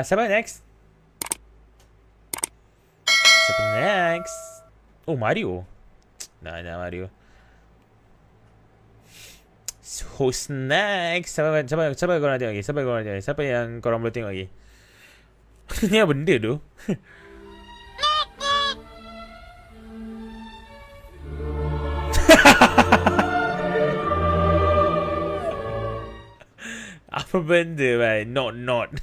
Siapa next? Siapa next? Oh, Mario. Nah, Mario. Who's next? Siapa korang tengok lagi? Siapa yang korang boleh tengok lagi? Ni apa benda tu? Apa benda, man? Not.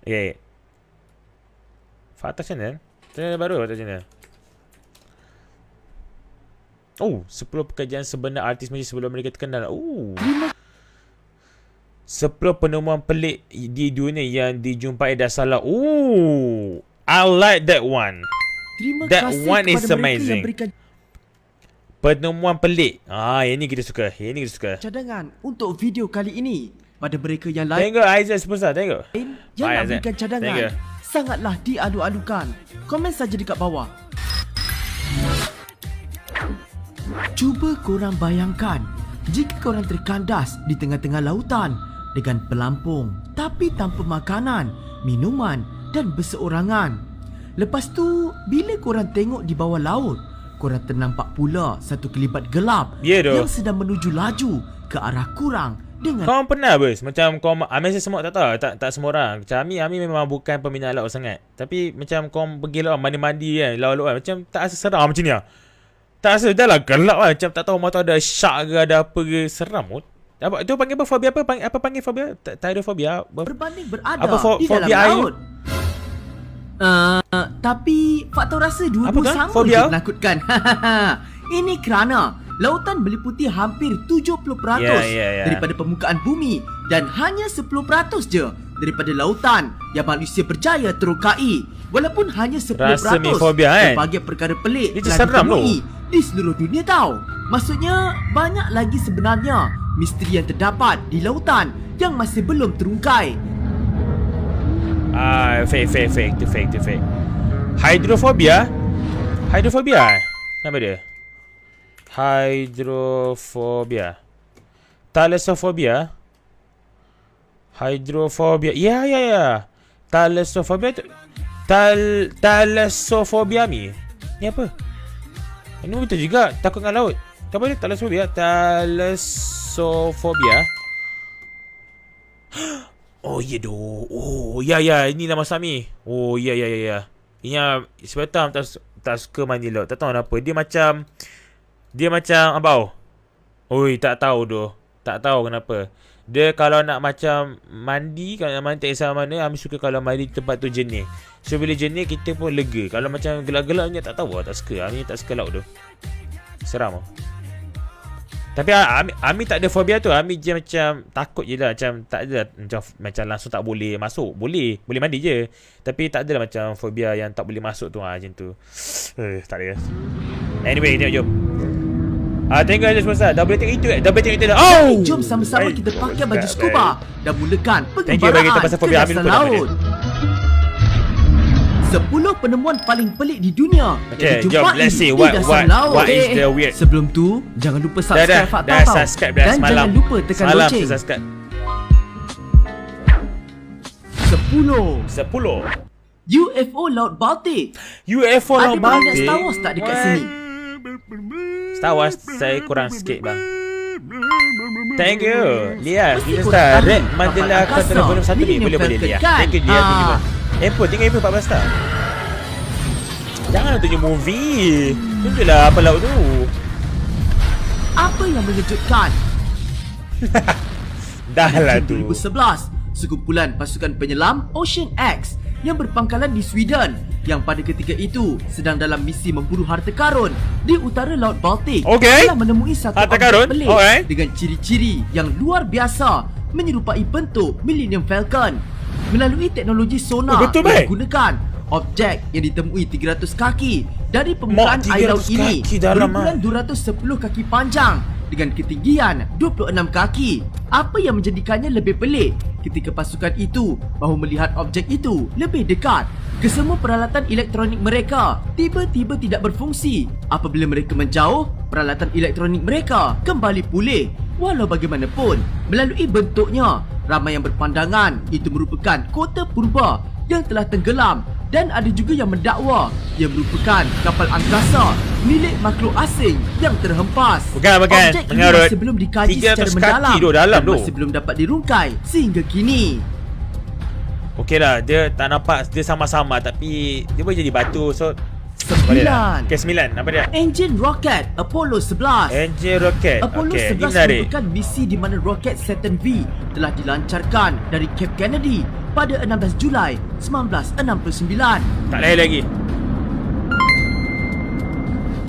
Okay. Fakta channel? Channel baru Fakta channel. Oh, 10 pekerjaan sebenar artis Malaysia sebelum mereka terkenal. 10 penemuan pelik di dunia yang dijumpai dah salah. I like that one. That one is amazing. Penemuan pelik. Yang ni kita suka. Cadangan untuk video kali ini. Pada mereka yang lain, tengok Aizat Sepulsa, tengok. yang nak berikan cadangan sangatlah dialu-alukan. Komen saja dekat bawah. Cuba korang bayangkan jika korang terkandas di tengah-tengah lautan dengan pelampung tapi tanpa makanan, minuman dan berseorangan. Lepas tu, bila korang tengok di bawah laut, korang ternampak pula satu kelibat gelap yang sedang menuju laju ke arah korang dengan... Kau pernah bers? Macam kau Ami semua tak tahu, tak semua orang. Macam Ami memang bukan peminat laut sangat. Tapi macam kau pergi laut mandi-mandi kan, laut-laut kan, macam tak rasa seram macam ni lah. Tak rasa dah lah gelap lah. Macam tak tahu mata ada shark ke ada apa ke. Seram kot. Apa tu panggil apa? Fobia apa? Apa panggil fobia? Tyrophobia. Berbanding berada apa di dalam laut. Tapi faktor rasa dua-dua sama je menakutkan. Ini kerana lautan meliputi hampir 70% daripada permukaan bumi dan hanya 10% je daripada lautan yang manusia berjaya terokai. Walaupun hanya 10% sebagai perkara pelik telah ditemui di seluruh dunia tau. Maksudnya banyak lagi sebenarnya misteri yang terdapat di lautan yang masih belum terungkai. Fake. Hydrophobia. Nama dia? Hydrophobia. Thalassophobia. Ya. Thalassophobia tu. Thalassophobia ni apa? Ini betul juga. Takut dengan laut. Apa dia? Thalassophobia. Oh ya doh. Ya ini nama Sami. Ya. Ini sebetulnya tak suka mandi laut. Tak tahu kenapa. Dia macam abau. Tak tahu doh. Tak tahu kenapa. Dia kalau nak macam mandi, kalau nak mandi tak kisah mana, Ami suka kalau mandi tempat tu jernih. So bila jernih kita pun lega. Kalau macam gelap-gelapnya tak tahu tak suka. Ami tak suka laut tu. Seram lah. Tapi Ami tak ada fobia tu. Ami je macam takut je lah. Macam tak ada macam langsung tak boleh masuk. Boleh mandi je. Tapi tak ada lah macam fobia yang tak boleh masuk tu macam tu. Tak ada. Anyway, tengok jom. Tengok je semua. Dah boleh tengok itu dah. Jom sama-sama kita pakai baju scuba dan mulakan pengembaraan ke dasar laut. 10 penemuan paling pelik di dunia yang dijumpai di dasar laut. What is the weird? Sebelum tu, jangan lupa subscribe Fakta Tau. Dan jangan lupa tekan loceng. 10 UFO Laut Baltik. Ada banyak Star Wars tak dekat sini? Star Wars saya kurang sikit bang. Thank you. Lihat kita start Red Mandela Kata Volume 1 ni boleh lihat. Thank you dia. Tinggal 14 star. Jangan tunjuk movie. Tunjuklah apa laut tu. Apa yang mengejutkan? Dah lah tu. 2011, sekumpulan pasukan penyelam Ocean X yang berpangkalan di Sweden yang pada ketika itu sedang dalam misi memburu harta karun di utara Laut Baltik telah menemui satu objek pelik dengan ciri-ciri yang luar biasa menyerupai bentuk Millennium Falcon. Melalui teknologi sonar yang digunakan, objek yang ditemui 300 kaki dari permukaan air laut ini berukuran 210 kaki panjang dengan ketinggian 26 kaki. Apa yang menjadikannya lebih pelik ketika pasukan itu baru melihat objek itu lebih dekat, kesemua peralatan elektronik mereka tiba-tiba tidak berfungsi. Apabila mereka menjauh, peralatan elektronik mereka kembali pulih. Walau bagaimanapun, melalui bentuknya, Ramai yang berpandangan itu merupakan kota purba yang telah tenggelam, dan ada juga yang mendakwa ia merupakan kapal angkasa milik makhluk asing yang terhempas. Bukan, Objek ini mengarut. masih belum dikaji 300 secara kaki mendalam tu dalam dan tu. masih belum dapat dirungkai sehingga kini. Okey lah, dia tak nampak dia sama-sama tapi dia boleh jadi batu. So 9. Okey, 9. Apa dia? Engine roket Apollo 11. Engine rocket. Apollo Okey, ini 11 menarik. merupakan misi di mana roket Saturn V telah dilancarkan dari Cape Kennedy pada 16 Julai 1969. Tak lain lagi.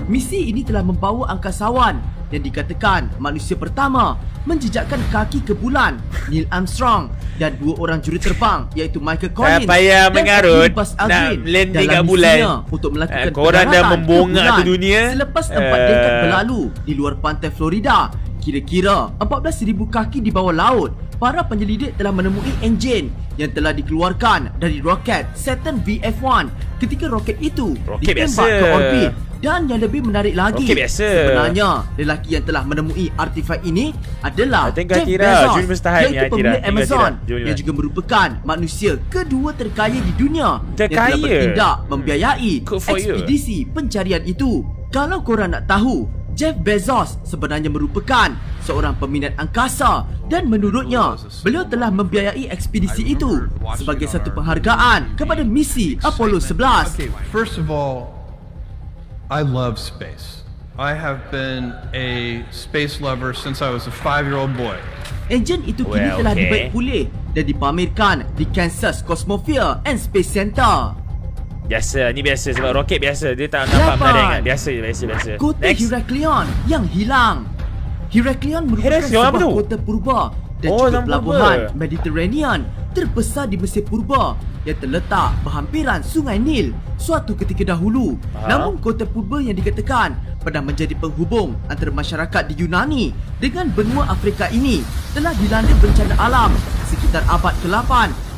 Misi ini telah membawa angkasawan yang dikatakan manusia pertama menjejakkan kaki ke bulan, Neil Armstrong, dan 2 orang juruterbang iaitu Michael Collins Tak payah dan mengarut Buzz nak Aldrin landing kat dalam bulan. misinya untuk melakukan Korang dah pendaratan membongak ke bulan ke dunia. selepas 4 dekad berlalu di luar pantai Florida. Kira-kira 14,000 kaki di bawah laut, para penyelidik telah menemui enjin yang telah dikeluarkan dari roket Saturn VF1 ketika roket itu Roket ditembak biasa. ke orbit. Dan yang lebih menarik lagi, Roket biasa. sebenarnya lelaki yang telah menemui artifak ini adalah Tengah Jeff kira, Bezos, Jun mustahil ni, iaitu Tengah pemilik kira, Amazon Jun. yang juga merupakan manusia kedua terkaya di dunia yang Terkaya? telah bertindak membiayai Good for you. ekspedisi pencarian itu. Kalau korang nak tahu, Jeff Bezos sebenarnya merupakan seorang peminat angkasa dan menurutnya beliau telah membiayai ekspedisi itu sebagai satu penghargaan kepada misi Apollo 11. Okay, first of all, I love space. I have been a space lover since I was a 5-year-old boy. Enjin itu kini Well, telah okay. dibaik pulih dan dipamerkan di Kansas Cosmosphere and Space Center. Biasa, ni biasa sebab roket biasa. Dia tak nampak 8. menarik kan. Biasa. Kota Next. Heraklion yang hilang. Heraklion merupakan Heraklion apa sebuah tu? kota purba dan Oh, juga nama pelabuhan purba. Mediterranean terbesar di Mesir purba yang terletak berhampiran Sungai Nil suatu ketika dahulu. Namun kota purba yang dikatakan pernah menjadi penghubung antara masyarakat di Yunani dengan benua Afrika ini telah dilanda bencana alam sekitar abad ke-8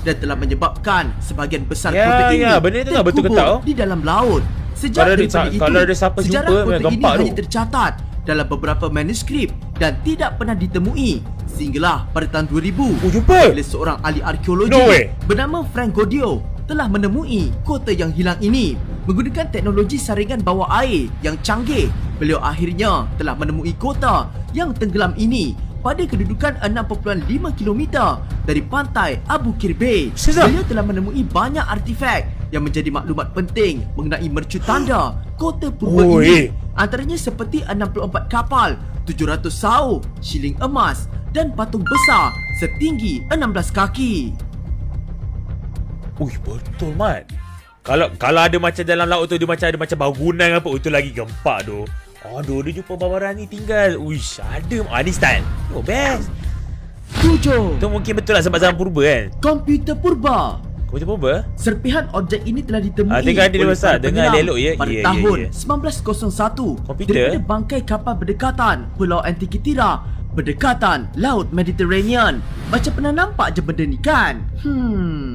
dan telah menyebabkan sebahagian besar Ya, kota ini ya, benda tu tak betul ke terkubur tak? di dalam laut. Sejak Kalau daripada itu, kalau ada siapa sejarah jumpa, kota memang ini gempak tu. hanya tercatat dalam beberapa manuskrip dan tidak pernah ditemui sehinggalah pada tahun 2000 jumpa? bila seorang ahli arkeologi No way. bernama Frank Godio telah menemui kota yang hilang ini. Menggunakan teknologi saringan bawah air yang canggih, beliau akhirnya telah menemui kota yang tenggelam ini pada kedudukan 6.5 km dari pantai Abu Qir Bay. Serius? Beliau telah menemui banyak artifak yang menjadi maklumat penting mengenai mercu tanda kota purba ini. Antaranya seperti 64 kapal, 700 sao, shilling emas dan patung besar setinggi 16 kaki. Ui, betul Mat. Kalau ada macam dalam laut tu, dia macam ada macam bangunan apa, itu lagi gempak tu. Aduh, dia jumpa babaran ni tinggal. Uish, ada. Ni style. Oh, best. 7. Tu mungkin betul lah sebab zaman purba kan. Komputer purba. Komputer purba? Serpihan objek ini telah ditemui tengok ada dia oleh besar. para Dengar penyelam elok ya. pada Ya, tahun ya. 1901 Komputer? daripada bangkai kapal berdekatan Pulau Antikitira berdekatan Laut Mediterranean. Macam pernah nampak je benda ni kan?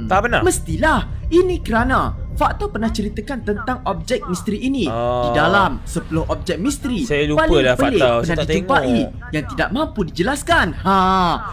Tak pernah. Mestilah. Ini kerana faktor pernah ceritakan tentang objek misteri ini. Di dalam 10 objek misteri Saya lupa paling lah pelik fakta. Saya pernah tak dijumpai tengok. yang tidak mampu dijelaskan.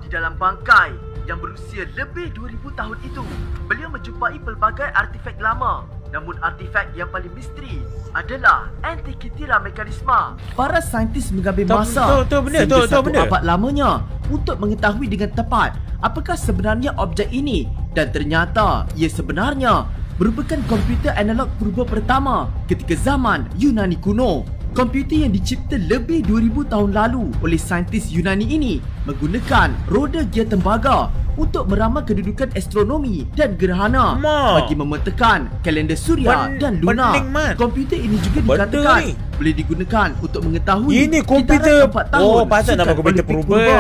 Di dalam bangkai yang berusia lebih 2000 tahun itu, beliau menjumpai pelbagai artifak lama. Namun artifak yang paling misteri adalah Antikitira Mechanisma. Para saintis mengambil masa benar, sehingga tu satu benar. abad lamanya untuk mengetahui dengan tepat apakah sebenarnya objek ini, dan ternyata ia sebenarnya merupakan komputer analog purba pertama ketika zaman Yunani kuno. Komputer yang dicipta lebih 2000 tahun lalu oleh saintis Yunani ini menggunakan roda gia tembaga untuk meramal kedudukan astronomi dan gerhana bagi memetakan kalender suria dan luna. Pening, Mat. Komputer ini juga Betul dikatakan ni. boleh digunakan untuk mengetahui Ini komputer. kitaran 4 tahun Oh, patut nama Sukan komputer Olimpik purba.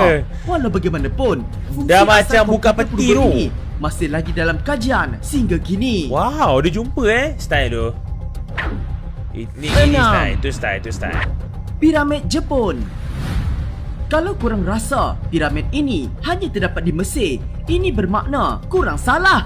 Walau bagaimanapun, fungsi Dah asal macam buka komputer peti purba tu. ini masih lagi dalam kajian sehingga kini. Wow, dia jumpa style tu. Ini Enam. style, itu style. Piramid Jepun. Kalau korang rasa piramid ini hanya terdapat di Mesir, ini bermakna korang salah.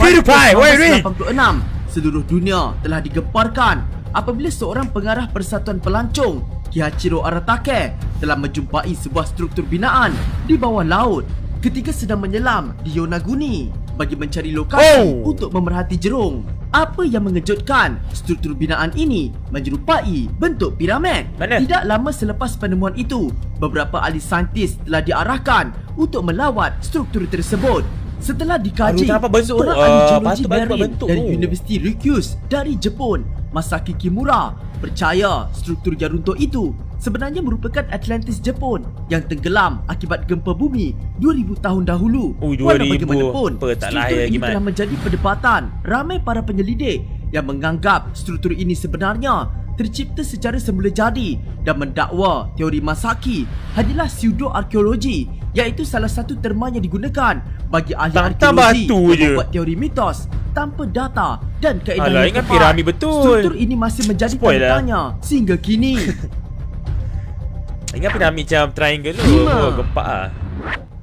PewDiePie, wait, wait. 1986, seluruh dunia telah digemparkan apabila seorang pengarah Persatuan Pelancong, Kihachiro Aratake, telah menjumpai sebuah struktur binaan di bawah laut ketika sedang menyelam di Yonaguni bagi mencari lokasi untuk memerhati jerung. Apa yang mengejutkan, struktur binaan ini menyerupai bentuk piramid. Tidak lama selepas penemuan itu, beberapa ahli saintis telah diarahkan untuk melawat struktur tersebut. Setelah dikaji, seorang ahli geologi marine dari Universiti Ryukyus dari Jepun, Masaki Kimura, percaya struktur yang runtuh itu sebenarnya merupakan Atlantis Jepun yang tenggelam akibat gempa bumi 2000 tahun dahulu. Walau bagaimanapun, struktur ini telah menjadi perdebatan ramai para penyelidik yang menganggap struktur ini sebenarnya tercipta secara semula jadi dan mendakwa teori Masaki hanyalah pseudo-arkeologi, iaitu salah satu terma yang digunakan bagi ahli arkeologi yang membuat teori mitos tanpa data dan kaedah yang tepat. Piramid betul. Struktur ini masih menjadi tanda tanya sehingga kini. Ingat piramid macam triangle tu. Gempak lah.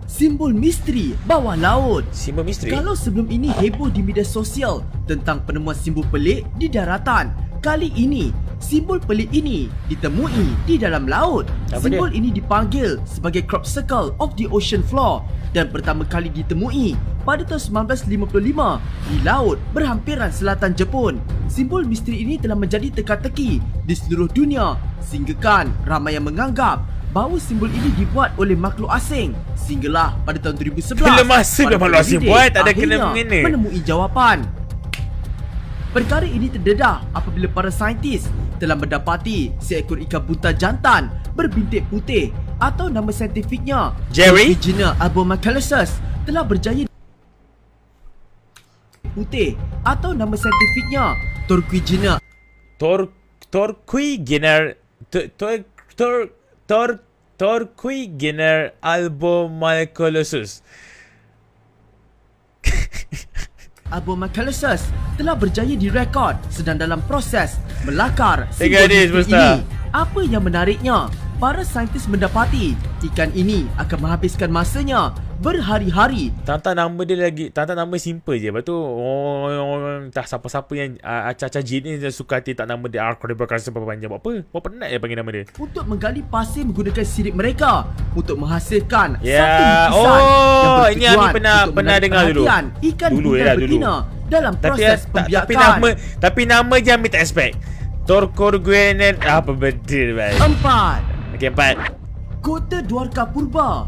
Simbol misteri bawah laut. Simbol misteri? Kalau sebelum ini heboh di media sosial tentang penemuan simbol pelik di daratan, kali ini simbol pelik ini ditemui di dalam laut. Simbol ini dipanggil sebagai crop circle of the ocean floor dan pertama kali ditemui pada tahun 1955 di laut berhampiran selatan Jepun. Simbol misteri ini telah menjadi teka-teki di seluruh dunia sehinggakan ramai yang menganggap bahawa simbol ini dibuat oleh makhluk asing. Sehinggalah pada tahun 2011 bila masa makhluk asing buat, tak ada kena mengena menemui jawapan. Perkara ini terdedah apabila para saintis telah mendapati seekor ikan buntal jantan berbintik putih atau nama saintifiknya Jerry Torquigina albomacalasus telah berjaya putih atau nama saintifiknya Torquigina Torquigina albomacalasus. Albomacalasus telah berjaya direkod sedang dalam proses melakar simbol ini. Apa yang menariknya, para saintis mendapati ikan ini akan menghabiskan masanya berhari-hari. Tantang nama dia lagi, tantang nama simple je. Lepas tu entah siapa-siapa yang acah-acah jin ni dia suka hati tak nama dia Archibald panjang. Buat apa? Buat penat je panggil nama dia. Untuk menggali pasir menggunakan sirip mereka untuk menghasilkan satu lukisan ini Ami pernah dengar dulu. Ikan buntal betina dalam proses pembiakan. Tapi nama je Ami tak expect. Torquigina apa betul baik. 4. Okey, 4. Kota Dwarka Purba.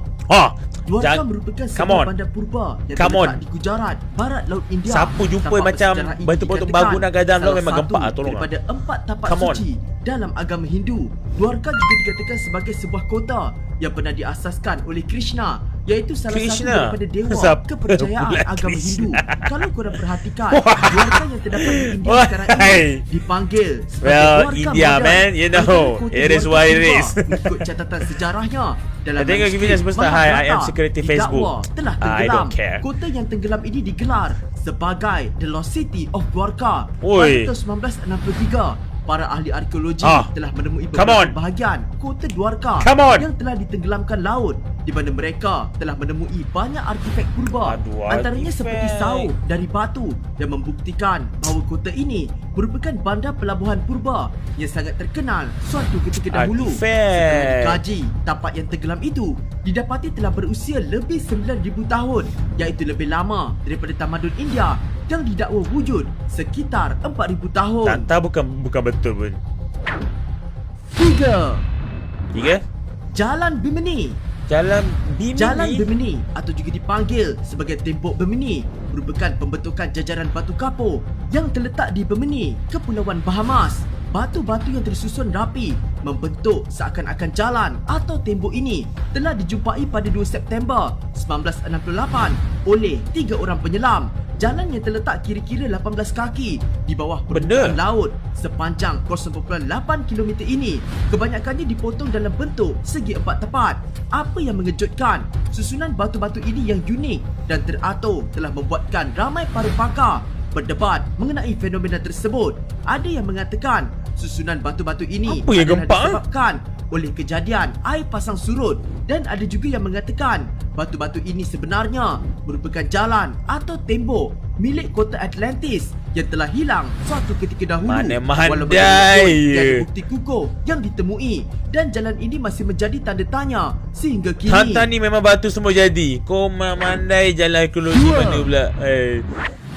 Dwarka merupakan sebuah bandar purba yang terletak di Gujarat, barat laut India. Siapa jumpa macam bentuk-bentuk bangunan gadang laut memang gempak lah, tolong. Daripada 4 tapak suci dalam agama Hindu, Dwarka juga dikatakan sebagai sebuah kota yang pernah diasaskan oleh Krishna, iaitu salah satu daripada dewa kepercayaan agama Hindu. Kalau korang perhatikan, Dwarka yang terdapat di India sekarang ini dipanggil sebagai Dwarka India, man, you know, it is what it is. Mengikut catatan sejarahnya, dalam I am security Facebook. Telah tenggelam. Kota yang tenggelam ini digelar sebagai The Lost City of Dwarka. Pada tahun 1963, para ahli arkeologi telah menemui beberapa bahagian kota Dwarka yang telah ditenggelamkan laut, di mana mereka telah menemui banyak artifak purba, antaranya seperti saung dari batu yang membuktikan bahawa kota ini merupakan bandar pelabuhan purba yang sangat terkenal suatu ketika dahulu. Setelah dikaji, tapak yang tenggelam itu didapati telah berusia lebih 9,000 tahun, iaitu lebih lama daripada tamadun India yang didakwa wujud sekitar 4,000 tahun. Tanta bukan betul pun. 3. Jalan Bimini. Jalan Bimini atau juga dipanggil sebagai Tembok Bimini merupakan pembentukan jajaran batu kapur yang terletak di Bimini, Kepulauan Bahamas. Batu-batu yang tersusun rapi membentuk seakan-akan jalan atau tembok ini telah dijumpai pada 2 September 1968 oleh 3 orang penyelam. Jalan yang terletak kira-kira 18 kaki di bawah permukaan laut sepanjang 0.8 km ini kebanyakannya dipotong dalam bentuk segi 4 tepat. Apa yang mengejutkan, susunan batu-batu ini yang unik dan teratur telah membuatkan ramai para pakar berdebat mengenai fenomena tersebut. Ada yang mengatakan Susunan batu-batu ini Apa yang adalah gempak, disebabkan oleh kejadian air pasang surut, dan ada juga yang mengatakan batu-batu ini sebenarnya merupakan jalan atau tembok milik kota Atlantis yang telah hilang suatu ketika dahulu. Mana-mandai. Walau bagaimanapun, tiada bukti kukuh yang ditemui dan jalan ini masih menjadi tanda tanya sehingga kini. Hantar ni memang batu semua jadi. Kau mandai jalan ekologi mana pula.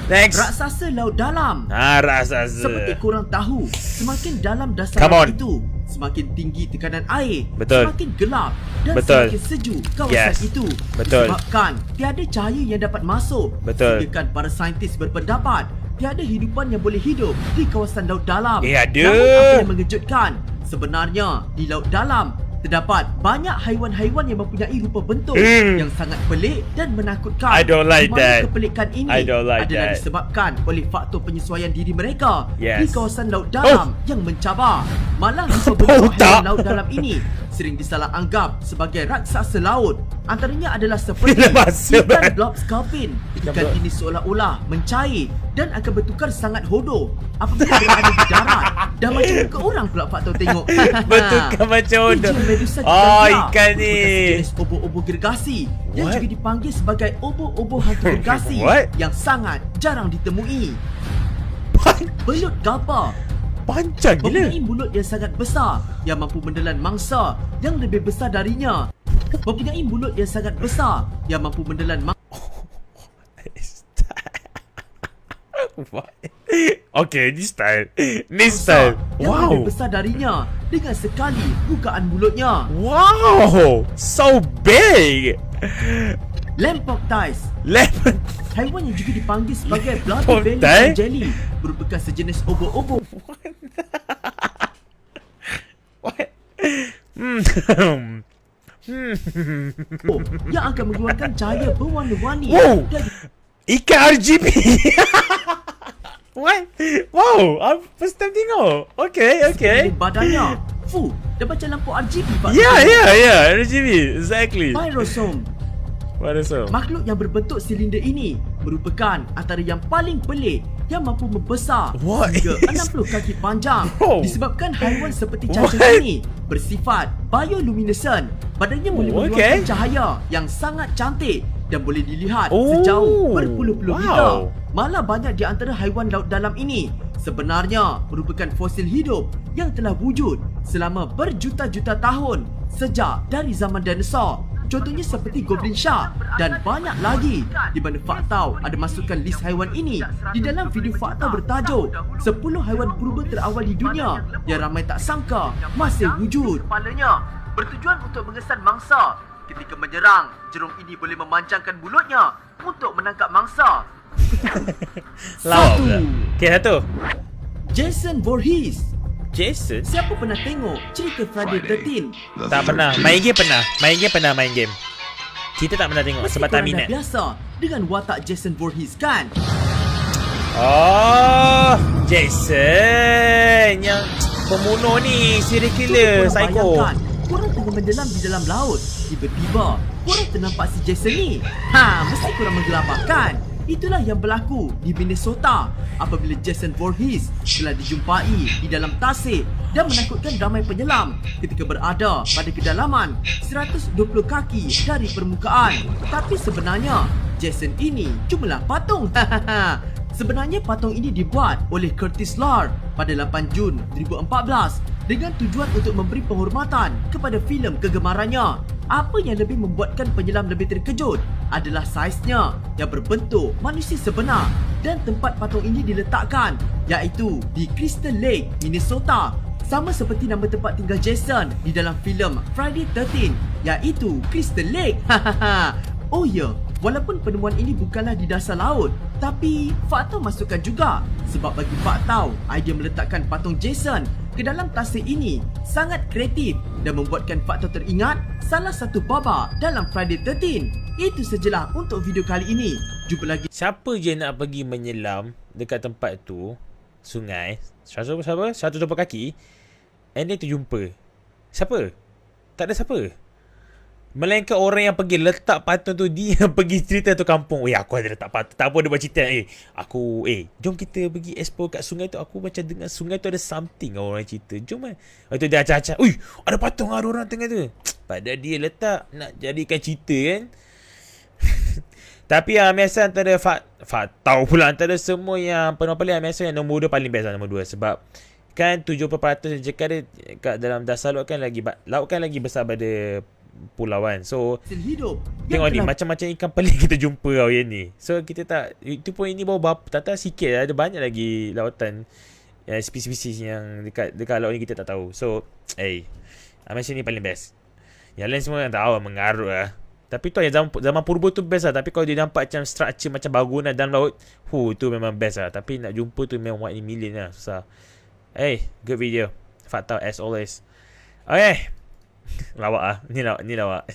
Next. Raksasa laut dalam. Raksasa. Seperti korang tahu, semakin dalam dasar Come on. laut itu, semakin tinggi tekanan air, Betul. semakin gelap dan Betul. semakin sejuk kawasan Yes. itu. Betul. Disebabkan tiada cahaya yang dapat masuk. Betul. Sehingga para saintis berpendapat tiada hidupan yang boleh hidup di kawasan laut dalam. Ada. Namun apa yang mengejutkan, sebenarnya di laut dalam terdapat banyak haiwan-haiwan yang mempunyai rupa bentuk yang sangat pelik dan menakutkan. I don't like Di mana that. kepelikan ini I don't like adalah that. disebabkan oleh faktor penyesuaian diri mereka Yes. di kawasan laut dalam yang mencabar. Malah rupa bentuk Oh, tak. haiwan laut dalam ini sering disalah anggap sebagai raksasa laut. Antaranya adalah seperti Bila masa, ikan man. blob scorpion. Ikan blob- ini seolah-olah mencair dan akan bertukar sangat hodoh apabila berada di darat. Dan macam muka orang pula faktor tengok. Bertukar macam hodoh. Hijau Medusa Oh, gigantea ikan ni. merupakan sejenis obo-obo gergasi yang What? juga dipanggil sebagai obo-obo hantu gergasi What? yang sangat jarang ditemui. Belut gapa Panjang gila. mempunyai mulut yang sangat besar yang mampu menelan mangsa yang lebih besar darinya. Mempunyai mulut yang sangat besar yang mampu menelan What? Okay, ni style. Ni mangsa style. yang lebih Wow. besar darinya dengan sekali bukaan mulutnya. Wow. So big. Lampoctis, Lemon. haiwan yang juga dipanggil sebagai bloody Lampoctis? belly jelly, merupakan sejenis obo-obo What? yang akan mengeluarkan cahaya berwarna-warni Wow. dan Ikan RGB. What? Wow. First time tengok. Okay, okay. sekeliling badannya. Dia macam lampu RGB Pak. Yeah. RGB. Exactly. Pyrosome, What is so? makhluk yang berbentuk silinder ini merupakan antara yang paling pelik yang mampu membesar What hingga is- 60 kaki panjang. Bro. Disebabkan haiwan seperti What? cacing ini bersifat bioluminescent. Badannya boleh Oh, mengeluarkan okay. cahaya yang sangat cantik dan boleh dilihat Oh, sejauh berpuluh-puluh wow. meter. Malah banyak di antara haiwan laut dalam ini sebenarnya merupakan fosil hidup yang telah wujud selama berjuta-juta tahun sejak dari zaman dinosaur. Contohnya seperti Goblin Shark dan banyak lagi, di mana Faktau ada masukkan list haiwan ini di dalam video Faktau bertajuk 10 haiwan purba terawal di dunia yang ramai tak sangka masih wujud. Kepalanya bertujuan untuk mengesan mangsa. Ketika menyerang, jerung ini boleh memanjangkan mulutnya untuk menangkap mangsa. Lawak Satu. pula. Okay, satu. Jason Voorhees. Jason? Siapa pernah tengok cerita Friday 13? Tak pernah. Main game pernah. Main game. Kita tak pernah tengok Mesti sebab tak korang dah minat. biasa dengan watak Jason Voorhees kan? Oh, Jason yang pembunuh ni, serial killer, Cuba korang psycho. bayangkan, korang tengah menyelam di dalam laut. Tiba-tiba, korang ternampak si Jason ni. Mesti korang menggelabahkan. Itulah yang berlaku di Minnesota apabila Jason Voorhees telah dijumpai di dalam tasik dan menakutkan ramai penyelam ketika berada pada kedalaman 120 kaki dari permukaan. Tapi sebenarnya, Jason ini cumalah patung. Sebenarnya patung ini dibuat oleh Curtis Lord pada 8 Jun 2014 dengan tujuan untuk memberi penghormatan kepada filem kegemarannya. Apa yang lebih membuatkan penyelam lebih terkejut adalah saiznya yang berbentuk manusia sebenar dan tempat patung ini diletakkan iaitu di Crystal Lake, Minnesota. Sama seperti nama tempat tinggal Jason di dalam filem Friday 13 iaitu Crystal Lake. Oh ya, walaupun penemuan ini bukanlah di dasar laut, tapi Faktau masukkan juga sebab bagi Faktau, idea meletakkan patung Jason ke dalam tasik ini sangat kreatif dan membuatkan Faktau teringat salah satu babak dalam Friday 13. Itu sajalah untuk video kali ini. Jumpa lagi. Siapa je nak pergi menyelam dekat tempat tu, sungai, 120 kaki, and then terjumpa. Siapa? Tak ada siapa. Melainkan orang yang pergi letak patung tu, dia yang pergi cerita tu kampung. Aku ada letak patung. Tak apa dia buat cerita. Jom kita pergi explore kat sungai tu. Aku macam dengar sungai tu ada something, orang cerita. Jom lah. Lepas tu dia acak-acak. Ada patung, ada orang tengah tu. Padahal dia letak nak jadikan cerita kan. Tapi biasa antara tahu pula antara semua yang penuh paling, biasa yang nombor 2 paling best lah, nombor 2. Sebab kan 70% cakap dia kat dalam dasar laut kan lagi besar pada pulauan. So hidup tengok ni macam-macam ikan pelik kita jumpa tau yang ni. So kita tak, itu pun ini baru tak sikit lah. Ada banyak lagi lautan spesies yang dekat laut ni kita tak tahu. So macam ni paling best. Yang lain semua yang tahu mengarut lah. Tapi tu yang zaman purba tu best lah. Tapi kalau dia nampak macam structure macam bangunan dalam laut, tu memang best lah. Tapi nak jumpa tu memang 1 in million lah. Susah. Good video. Fakta as always. Okay. Lawak lah. Ni lawak.